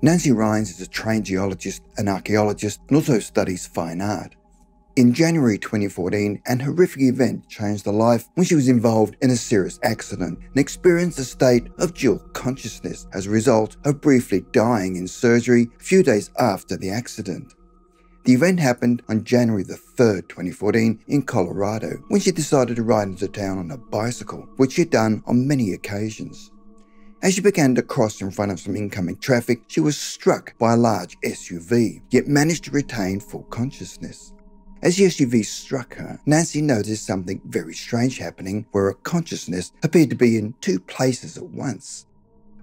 Nancy Rynes is a trained geologist and archaeologist and also studies fine art. In January 2014, an horrific event changed her life when she was involved in a serious accident and experienced a state of dual consciousness as a result of briefly dying in surgery a few days after the accident. The event happened on January the 3rd, 2014 in Colorado, when she decided to ride into town on a bicycle, which she had done on many occasions. As she began to cross in front of some incoming traffic, she was struck by a large SUV, yet managed to retain full consciousness. As the SUV struck her, Nancy noticed something very strange happening where her consciousness appeared to be in two places at once.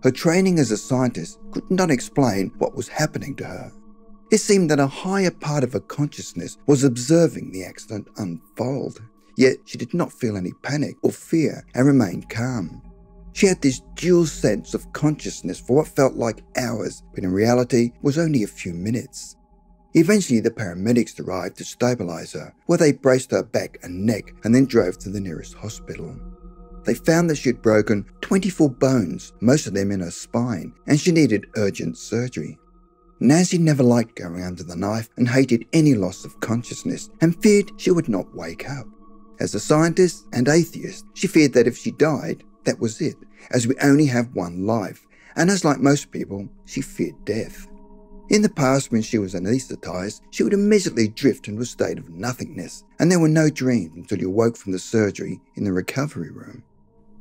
Her training as a scientist could not explain what was happening to her. It seemed that a higher part of her consciousness was observing the accident unfold, yet she did not feel any panic or fear and remained calm. She had this dual sense of consciousness for what felt like hours, but in reality was only a few minutes. Eventually, the paramedics arrived to stabilize her, where they braced her back and neck and then drove to the nearest hospital. They found that she had broken 24 bones, most of them in her spine, and she needed urgent surgery. Nancy never liked going under the knife and hated any loss of consciousness and feared she would not wake up. As a scientist and atheist, she feared that if she died, that was it, as we only have one life, and as like most people, she feared death. In the past, when she was anaesthetized, she would immediately drift into a state of nothingness, and there were no dreams until you awoke from the surgery in the recovery room.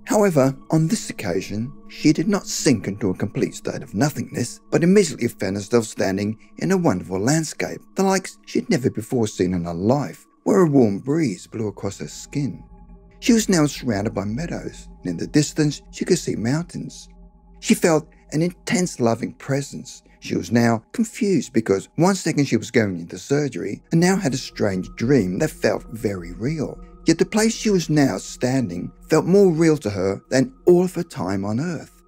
However, on this occasion, she did not sink into a complete state of nothingness, but immediately found herself standing in a wonderful landscape, the likes she had never before seen in her life, where a warm breeze blew across her skin. She was now surrounded by meadows, and in the distance she could see mountains. She felt an intense loving presence. She was now confused because one second she was going into surgery and now had a strange dream that felt very real. Yet the place she was now standing felt more real to her than all of her time on Earth.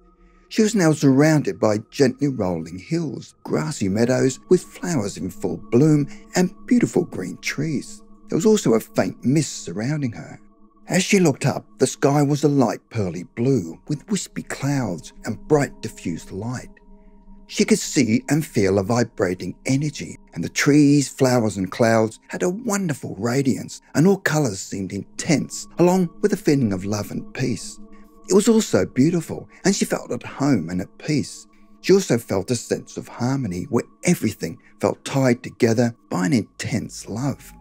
She was now surrounded by gently rolling hills, grassy meadows with flowers in full bloom and beautiful green trees. There was also a faint mist surrounding her. As she looked up, the sky was a light pearly blue with wispy clouds and bright diffused light. She could see and feel a vibrating energy, and the trees, flowers and clouds had a wonderful radiance, and all colours seemed intense, along with a feeling of love and peace. It was also beautiful, and she felt at home and at peace. She also felt a sense of harmony where everything felt tied together by an intense love.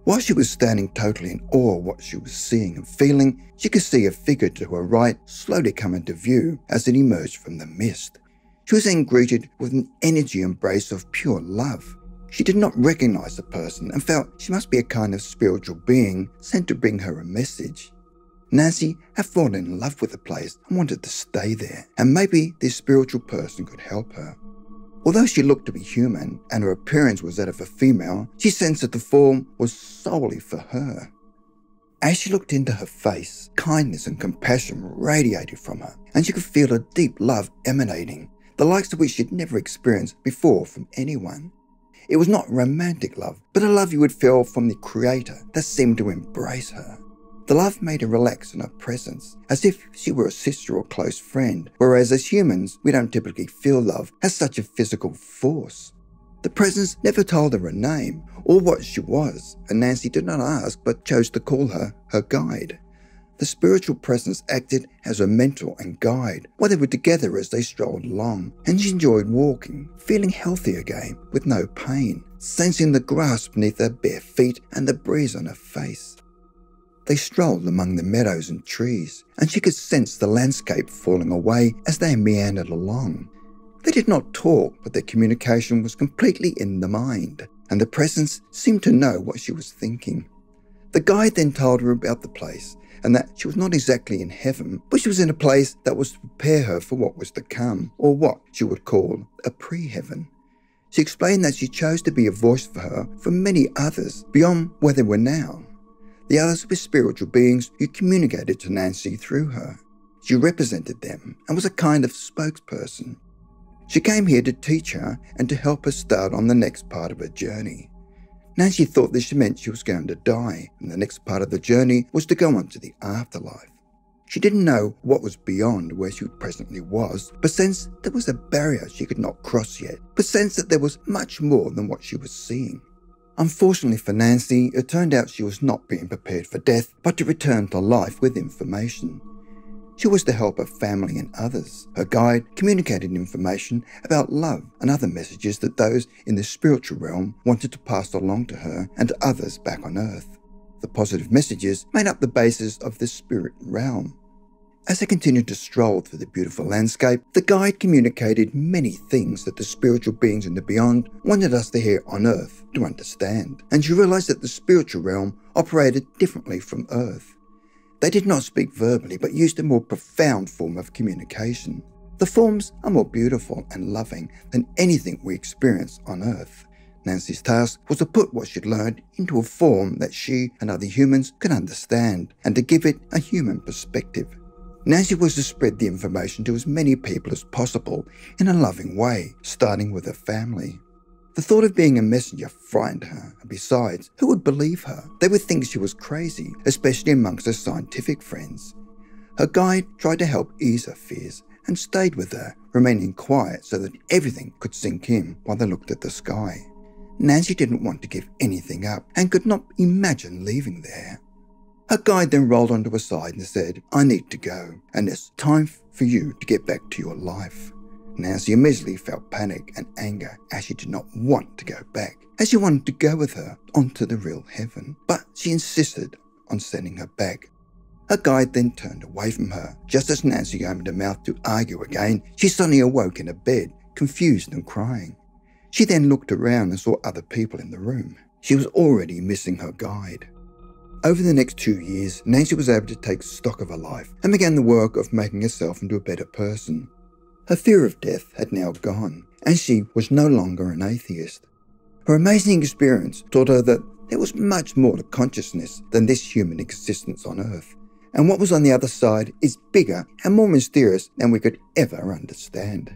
While she was standing totally in awe of what she was seeing and feeling, she could see a figure to her right slowly come into view as it emerged from the mist. She was then greeted with an energy embrace of pure love. She did not recognize the person and felt she must be a kind of spiritual being sent to bring her a message. Nancy had fallen in love with the place and wanted to stay there, and maybe this spiritual person could help her. Although she looked to be human and her appearance was that of a female, she sensed that the form was solely for her. As she looked into her face, kindness and compassion radiated from her, and she could feel a deep love emanating, the likes of which she had never experienced before from anyone. It was not romantic love, but a love you would feel from the Creator that seemed to embrace her. The love made her relax in her presence, as if she were a sister or close friend, whereas as humans, we don't typically feel love as such a physical force. The presence never told her a name or what she was, and Nancy did not ask but chose to call her guide. The spiritual presence acted as her mentor and guide while they were together as they strolled along, and she enjoyed walking, feeling healthy again with no pain, sensing the grass beneath her bare feet and the breeze on her face. They strolled among the meadows and trees, and she could sense the landscape falling away as they meandered along. They did not talk, but their communication was completely in the mind, and the presence seemed to know what she was thinking. The guide then told her about the place, and that she was not exactly in heaven, but she was in a place that was to prepare her for what was to come, or what she would call a pre-heaven. She explained that she chose to be a voice for her from many others beyond where they were now. The others were spiritual beings who communicated to Nancy through her. She represented them and was a kind of spokesperson. She came here to teach her and to help her start on the next part of her journey. Nancy thought this meant she was going to die, and the next part of the journey was to go on to the afterlife. She didn't know what was beyond where she presently was, but sensed there was a barrier she could not cross yet, but sensed that there was much more than what she was seeing. Unfortunately for Nancy, it turned out she was not being prepared for death, but to return to life with information. She was to help her family and others. Her guide communicated information about love and other messages that those in the spiritual realm wanted to pass along to her and to others back on Earth. The positive messages made up the basis of the spirit realm. As they continued to stroll through the beautiful landscape, the guide communicated many things that the spiritual beings in the beyond wanted us to hear on Earth to understand, and she realized that the spiritual realm operated differently from Earth. They did not speak verbally, but used a more profound form of communication. The forms are more beautiful and loving than anything we experience on Earth. Nancy's task was to put what she'd learned into a form that she and other humans could understand, and to give it a human perspective. Nancy was to spread the information to as many people as possible in a loving way, starting with her family. The thought of being a messenger frightened her, and besides, who would believe her? They would think she was crazy, especially amongst her scientific friends. Her guide tried to help ease her fears and stayed with her, remaining quiet so that everything could sink in while they looked at the sky. Nancy didn't want to give anything up and could not imagine leaving there. Her guide then rolled onto her side and said, "I need to go, and it's time for you to get back to your life." Nancy immediately felt panic and anger as she did not want to go back, as she wanted to go with her onto the real heaven, but she insisted on sending her back. Her guide then turned away from her. Just as Nancy opened her mouth to argue again, she suddenly awoke in her bed, confused and crying. She then looked around and saw other people in the room. She was already missing her guide. Over the next 2 years, Nancy was able to take stock of her life and began the work of making herself into a better person. Her fear of death had now gone, and she was no longer an atheist. Her amazing experience taught her that there was much more to consciousness than this human existence on Earth, and what was on the other side is bigger and more mysterious than we could ever understand.